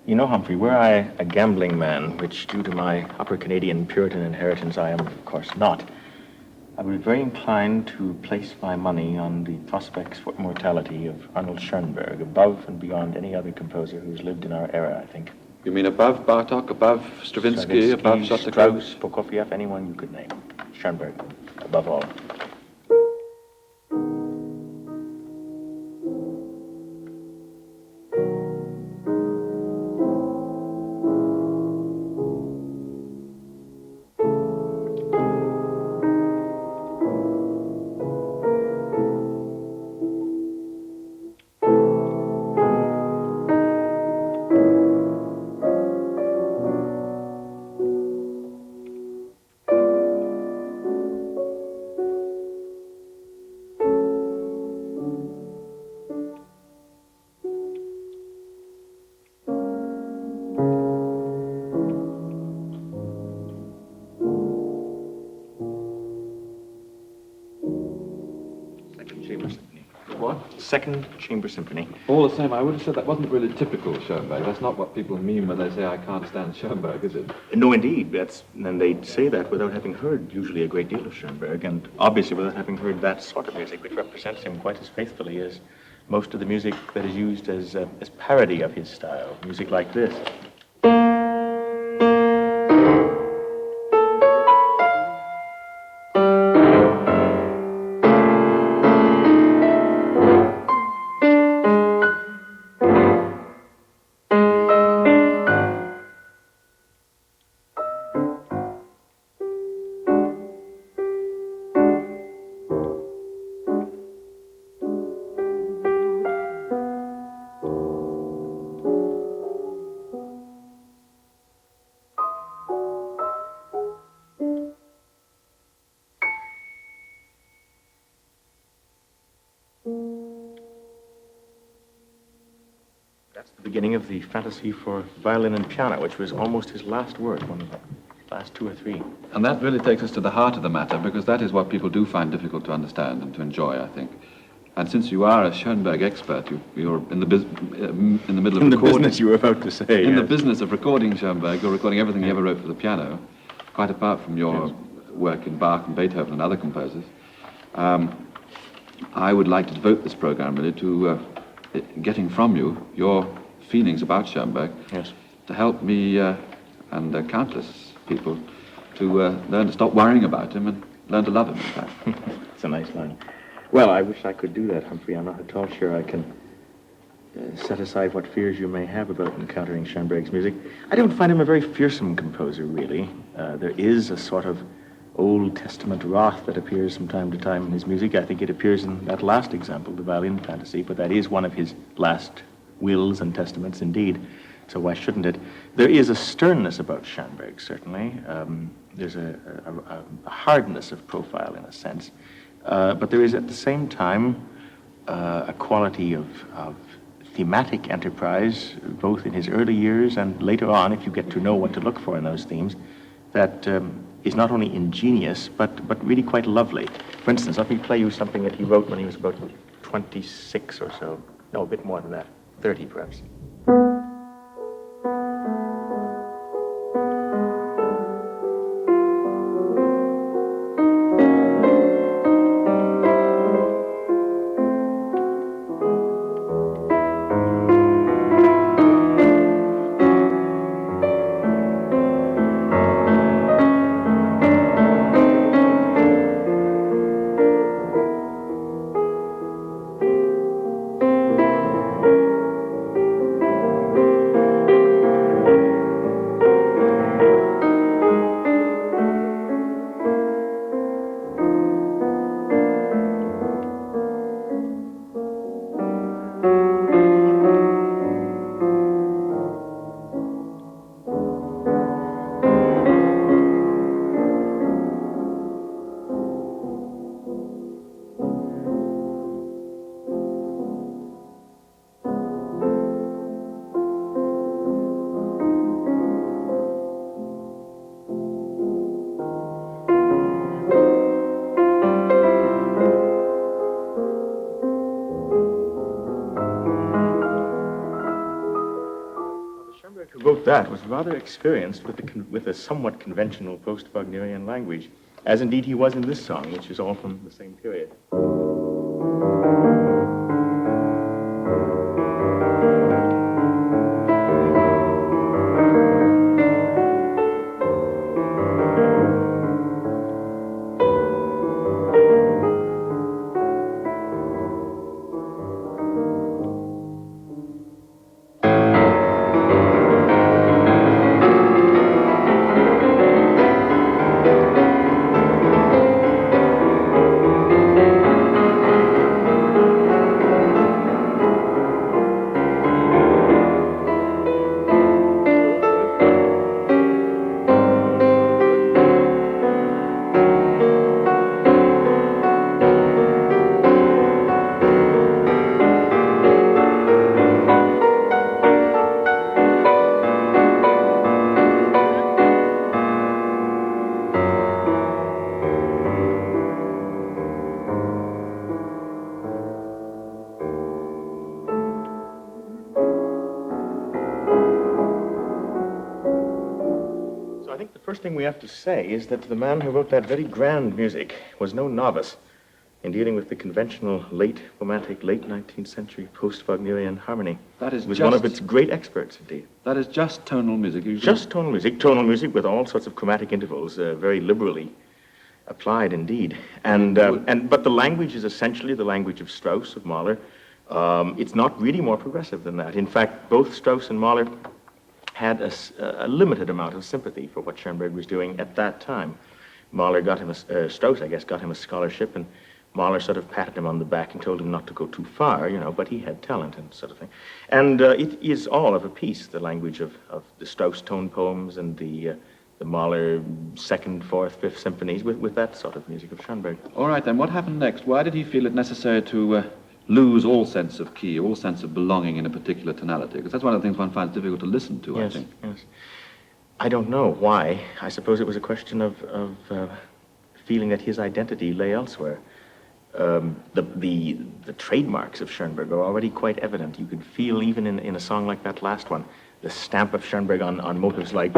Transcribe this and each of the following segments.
You know, Humphrey, were I a gambling man, which due to my upper Canadian Puritan inheritance I am, of course, not, I would be very inclined to place my money on the prospects for immortality of Arnold Schoenberg, above and beyond any other composer who's lived in our era, I think. You mean above Bartok, above Stravinsky, above Shostakovich? Strauss, Prokofiev, anyone you could name. Schoenberg, above all. Second Chamber Symphony. All the same, I would have said that wasn't really typical Schoenberg. That's not what people mean when they say, I can't stand Schoenberg, is it? No, indeed. And they say that without having heard usually a great deal of Schoenberg, and obviously without having heard that sort of music, which represents him quite as faithfully as most of the music that is used as parody of his style. Music like this. That's the beginning of the Fantasy for Violin and Piano, which was almost his last work, one of the last two or three. And that really takes us to the heart of the matter, because that is what people do find difficult to understand and to enjoy, I think. And since you are a Schoenberg expert, you're in the middle of in recording. The business you were about to say. In yes. the business of recording Schoenberg, you're recording everything he ever wrote for the piano, quite apart from your work in Bach and Beethoven and other composers. I would like to devote this program really to getting from you your feelings about Schoenberg, yes, to help me and countless people to learn to stop worrying about him and learn to love him, in fact. It's a nice line. Well, I wish I could do that, Humphrey. I'm not at all sure I can set aside what fears you may have about encountering Schoenberg's music. I don't find him a very fearsome composer, really. There is a sort of Old Testament wrath that appears from time to time in his music. I think it appears in that last example, the Violin Fantasy, but that is one of his last wills and testaments indeed, so why shouldn't it? There is a sternness about Schoenberg, certainly. There's a hardness of profile, in a sense, but there is at the same time a quality of thematic enterprise, both in his early years and later on, if you get to know what to look for in those themes, that is not only ingenious, but really quite lovely. For instance, let me play you something that he wrote when he was about 26 or so. No, a bit more than that. 30, perhaps. who wrote that was rather experienced with a somewhat conventional post-Wagnerian language, as indeed he was in this song, which is all from the same period. I think the first thing we have to say is that the man who wrote that very grand music was no novice in dealing with the conventional late Romantic, late 19th century post-Wagnerian harmony. That is He was one of its great experts, indeed. That is just tonal music. Just tonal music with all sorts of chromatic intervals, very liberally applied indeed. But the language is essentially the language of Strauss, of Mahler. It's not really more progressive than that. In fact, both Strauss and Mahler had a limited amount of sympathy for what Schoenberg was doing at that time. Mahler got him Strauss, I guess, got him a scholarship, and Mahler sort of patted him on the back and told him not to go too far, but he had talent and sort of thing. And it is all of a piece, the language of the Strauss tone poems and the Mahler second, fourth, fifth symphonies with that sort of music of Schoenberg. All right, then, what happened next? Why did he feel it necessary to lose all sense of key, all sense of belonging in a particular tonality? Because that's one of the things one finds difficult to listen to, yes, I think. Yes. I don't know why. I suppose it was a question of feeling that his identity lay elsewhere. The trademarks of Schoenberg are already quite evident. You could feel, even in a song like that last one, the stamp of Schoenberg on motives like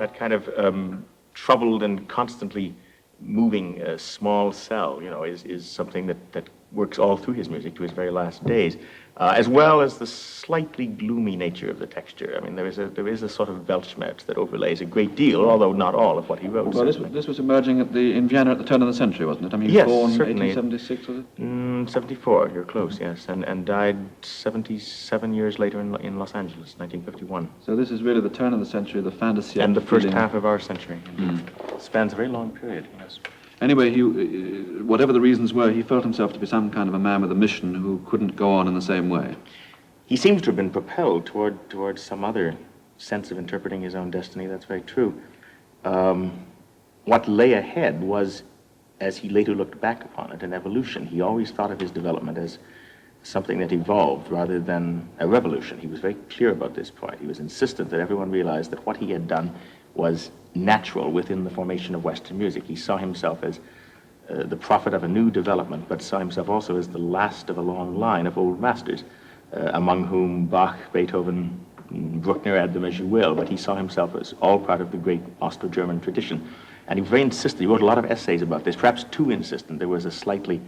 that kind of troubled and constantly moving small cell, is something that works all through his music to his very last days, as well as the slightly gloomy nature of the texture. I mean, there is a sort of Weltschmerz that overlays a great deal, although not all of what he wrote. Well, this was emerging in Vienna at the turn of the century, wasn't it? I mean, yes, born certainly. 1876, was it? 74, you're close, yes, and died 77 years later in Los Angeles, 1951. So this is really the turn of the century, the fantasy. And the first half of our century. Spans a very long period, yes. Anyway, whatever the reasons were, he felt himself to be some kind of a man with a mission who couldn't go on in the same way. He seems to have been propelled toward some other sense of interpreting his own destiny. That's very true. What lay ahead was, as he later looked back upon it, an evolution. He always thought of his development as something that evolved rather than a revolution. He was very clear about this point. He was insistent that everyone realized that what he had done was natural within the formation of Western music. He saw himself as the prophet of a new development, but saw himself also as the last of a long line of old masters, among whom Bach, Beethoven, Bruckner, add them as you will, but he saw himself as all part of the great Austro-German tradition. And he was very insistent. He wrote a lot of essays about this, perhaps too insistent. There was a slightly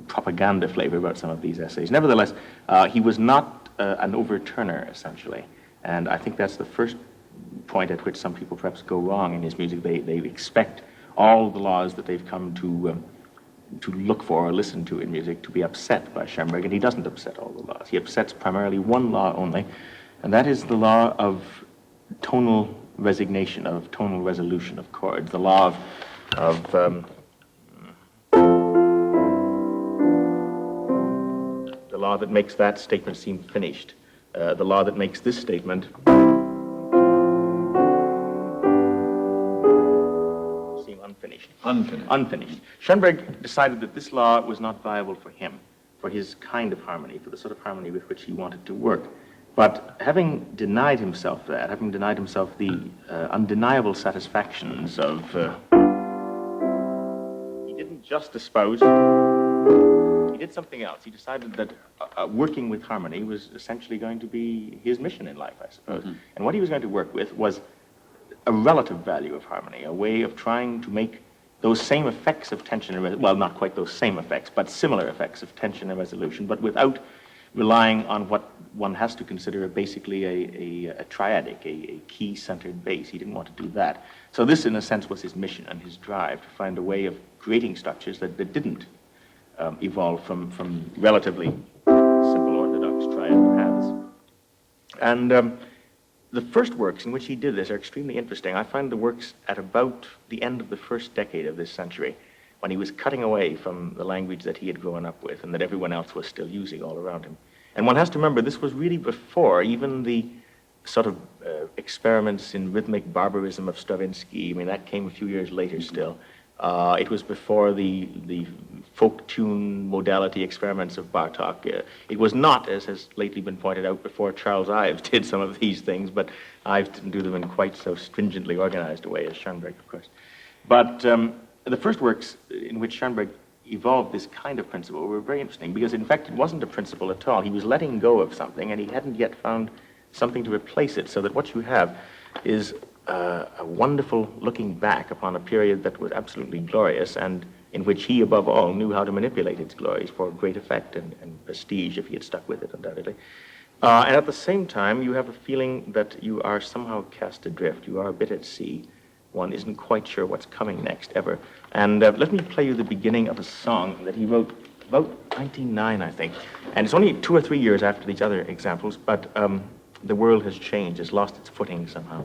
propaganda flavor about some of these essays. Nevertheless, he was not an overturner, essentially. And I think that's the first point at which some people perhaps go wrong in his music. They expect all the laws that they've come to look for or listen to in music to be upset by Schoenberg, and he doesn't upset all the laws. He upsets primarily one law only, and that is the law of tonal resignation, of tonal resolution of chords, the law of the law that makes that statement seem finished, the law that makes this statement seem unfinished. Unfinished. Schoenberg decided that this law was not viable for him, for his kind of harmony, for the sort of harmony with which he wanted to work. But having denied himself that, having denied himself the undeniable satisfactions of, he didn't just espouse did something else. He decided that working with harmony was essentially going to be his mission in life, I suppose. Mm-hmm. And what he was going to work with was a relative value of harmony, a way of trying to make those same effects of tension and well, not quite those same effects, but similar effects of tension and resolution, but without relying on what one has to consider basically a triadic, a key-centered bass. He didn't want to do that. So this, in a sense, was his mission and his drive to find a way of creating structures that didn't evolve from relatively simple orthodox triad paths. And the first works in which he did this are extremely interesting. I find the works at about the end of the first decade of this century, when he was cutting away from the language that he had grown up with and that everyone else was still using all around him. And one has to remember, this was really before even the sort of experiments in rhythmic barbarism of Stravinsky. I mean, that came a few years later still. It was before the folk tune modality experiments of Bartók. It was not, as has lately been pointed out, before Charles Ives did some of these things, but Ives didn't do them in quite so stringently organized a way as Schoenberg, of course. But the first works in which Schoenberg evolved this kind of principle were very interesting, because in fact it wasn't a principle at all. He was letting go of something, and he hadn't yet found something to replace it, so that what you have is a wonderful looking back upon a period that was absolutely glorious, and in which he, above all, knew how to manipulate its glories for great effect and prestige if he had stuck with it, undoubtedly. And at the same time, you have a feeling that you are somehow cast adrift. You are a bit at sea. One isn't quite sure what's coming next, ever. And let me play you the beginning of a song that he wrote about 1909, I think. And it's only 2 or 3 years after these other examples, but the world has changed, has lost its footing somehow.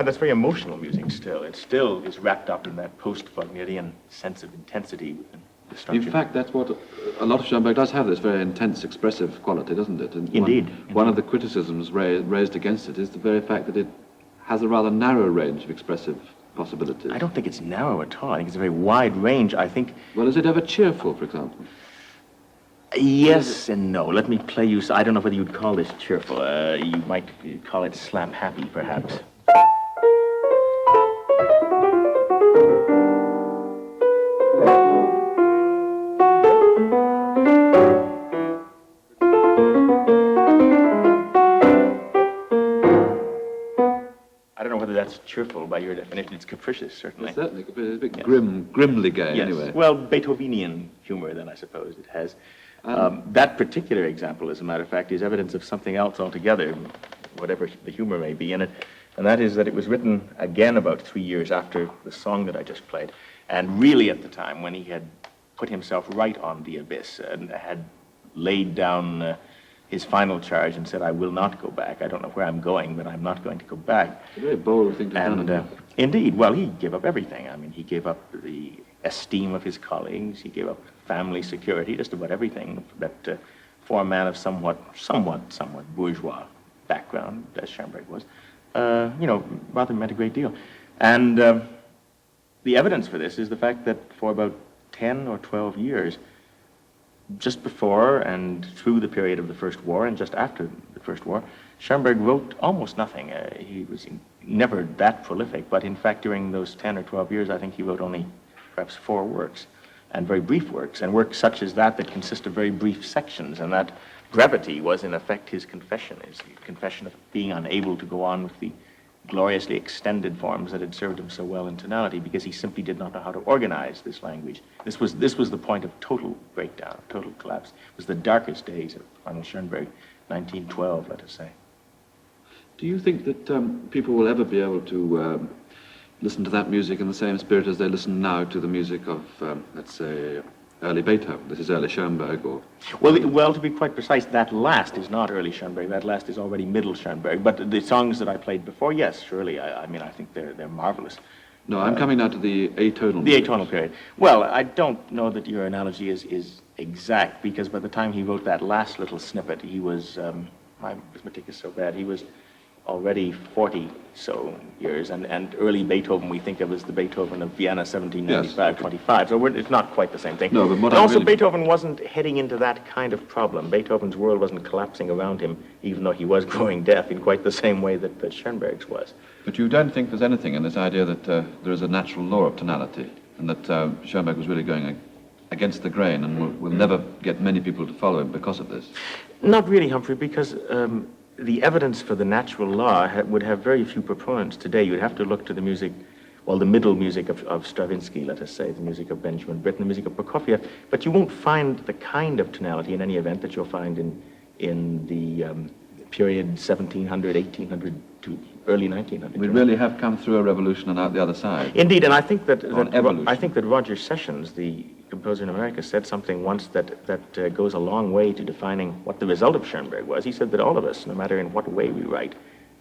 That's very emotional music still. It still is wrapped up in that post-Wagnerian sense of intensity within the structure. In fact, that's what a lot of Schoenberg does have, this very intense, expressive quality, doesn't it? And Indeed. One of the criticisms raised against it is the very fact that it has a rather narrow range of expressive possibilities. I don't think it's narrow at all. I think it's a very wide range. I think... Well, is it ever cheerful, for example? Yes and no. Let me play you... I don't know whether you'd call this cheerful. You might call it slap-happy, perhaps. That's cheerful by your definition. It's capricious, certainly. It's certainly. It's a bit grimly gay, yes. Anyway. Well, Beethovenian humor, then, I suppose it has. That particular example, as a matter of fact, is evidence of something else altogether, whatever the humor may be in it, and that is that it was written again about 3 years after the song that I just played, and really at the time when he had put himself right on the abyss and had laid down his final charge and said, I will not go back. I don't know where I'm going, but I'm not going to go back. It's a very bold thing to have done. Indeed. Well, he gave up everything. I mean, he gave up the esteem of his colleagues. He gave up family security, just about everything that for a man of somewhat bourgeois background, as Schoenberg was, rather meant a great deal. And the evidence for this is the fact that for about 10 or 12 years, just before and through the period of the First War and just after the First War, Schoenberg wrote almost nothing. He was never that prolific, but in fact during those 10 or 12 years, I think he wrote only perhaps 4 works, and very brief works, and works such as that consist of very brief sections, and that brevity was in effect his confession of being unable to go on with the gloriously extended forms that had served him so well in tonality, because he simply did not know how to organize this language. This was the point of total breakdown, total collapse. It was the darkest days of Arnold Schoenberg, 1912, let us say. Do you think that people will ever be able to listen to that music in the same spirit as they listen now to the music of, let's say, early Beethoven? This is early Schoenberg, or... Well, to be quite precise, that last is not early Schoenberg. That last is already middle Schoenberg. But the songs that I played before, yes, surely. I mean, I think they're marvelous. No, I'm coming now to the atonal. The atonal period. Well, I don't know that your analogy is exact, because by the time he wrote that last little snippet, he was, my arithmetic is so bad, he was already 40 so years, and early Beethoven we think of as the Beethoven of Vienna, 1795, 25, so it's not quite the same thing. No, but also Beethoven wasn't heading into that kind of problem. Beethoven's world wasn't collapsing around him, even though he was growing deaf in quite the same way that Schoenberg's was. But you don't think there's anything in this idea that there is a natural law of tonality, and that Schoenberg was really going against the grain and will never get many people to follow him because of this? Not really, Humphrey, because the evidence for the natural law would have very few proponents today. You'd have to look to the music, well, the middle music of Stravinsky, let us say, the music of Benjamin Britten, the music of Prokofiev, but you won't find the kind of tonality in any event that you'll find in the period 1700, 1800 to early 1900. We really have come through a revolution and out the other side. Indeed, and I think that evolution. Roger Sessions, the composer in America, said something once that goes a long way to defining what the result of Schoenberg was. He said that all of us, no matter in what way we write,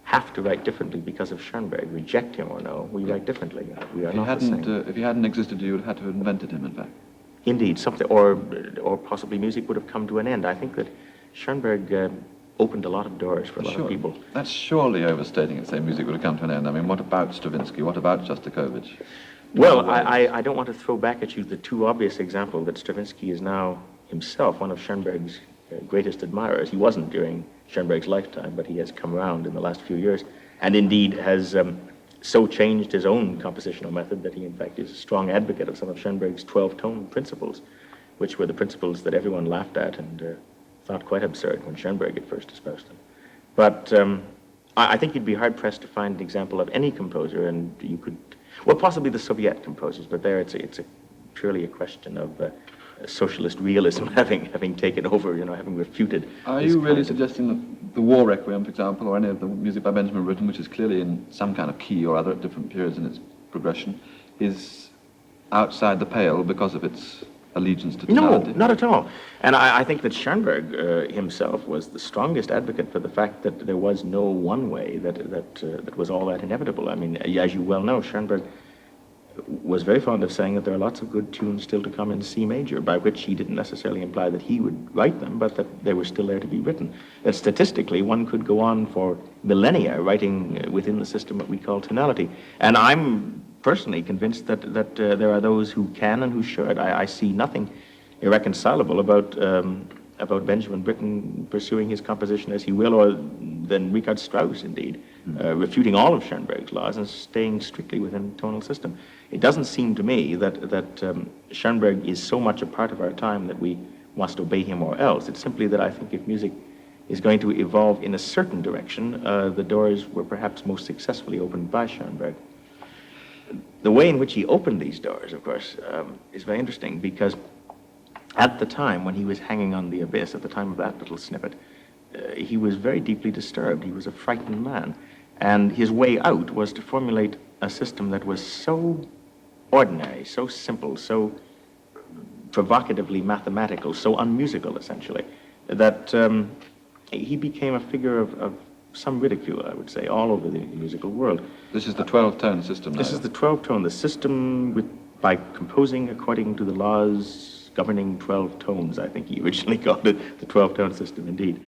have to write differently because of Schoenberg. Reject him or no, we write differently. We are not the same. If he hadn't existed, you would have had to have invented him, in fact. Indeed, something, or possibly music would have come to an end. I think that Schoenberg opened a lot of doors for a lot of people. That's surely overstating it, saying music would have come to an end. I mean, what about Stravinsky? What about Shostakovich? Well, I don't want to throw back at you the too obvious example that Stravinsky is now himself one of Schoenberg's greatest admirers. He wasn't during Schoenberg's lifetime, but he has come around in the last few years, and indeed has so changed his own compositional method that he, in fact, is a strong advocate of some of Schoenberg's 12-tone principles, which were the principles that everyone laughed at and thought quite absurd when Schoenberg had first espoused them. But I think you'd be hard-pressed to find an example of any composer, and you could, well, possibly the Soviet composers, but there it's purely a question of socialist realism having taken over, having refuted. Are you really suggesting that the War Requiem, for example, or any of the music by Benjamin Britten, which is clearly in some kind of key or other at different periods in its progression, is outside the pale because of its allegiance to tonality? No, not at all. And I think that Schoenberg himself was the strongest advocate for the fact that there was no one way that was all that inevitable. I mean, as you well know, Schoenberg was very fond of saying that there are lots of good tunes still to come in C major, by which he didn't necessarily imply that he would write them, but that they were still there to be written. That statistically, one could go on for millennia writing within the system what we call tonality. And I'm personally convinced that there are those who can and who should. I see nothing irreconcilable about Benjamin Britten pursuing his composition as he will, or than Richard Strauss, indeed, refuting all of Schoenberg's laws and staying strictly within tonal system. It doesn't seem to me that Schoenberg is so much a part of our time that we must obey him or else. It's simply that I think if music is going to evolve in a certain direction, the doors were perhaps most successfully opened by Schoenberg. The way in which he opened these doors, of course, is very interesting, because at the time when he was hanging on the abyss, at the time of that little snippet, he was very deeply disturbed. He was a frightened man. And his way out was to formulate a system that was so ordinary, so simple, so provocatively mathematical, so unmusical, essentially, that he became a figure of some ridicule, I would say, all over the musical world. This is the 12-tone system now. This is the 12-tone, the system by composing according to the laws governing 12 tones, I think he originally called it, the 12-tone system, indeed.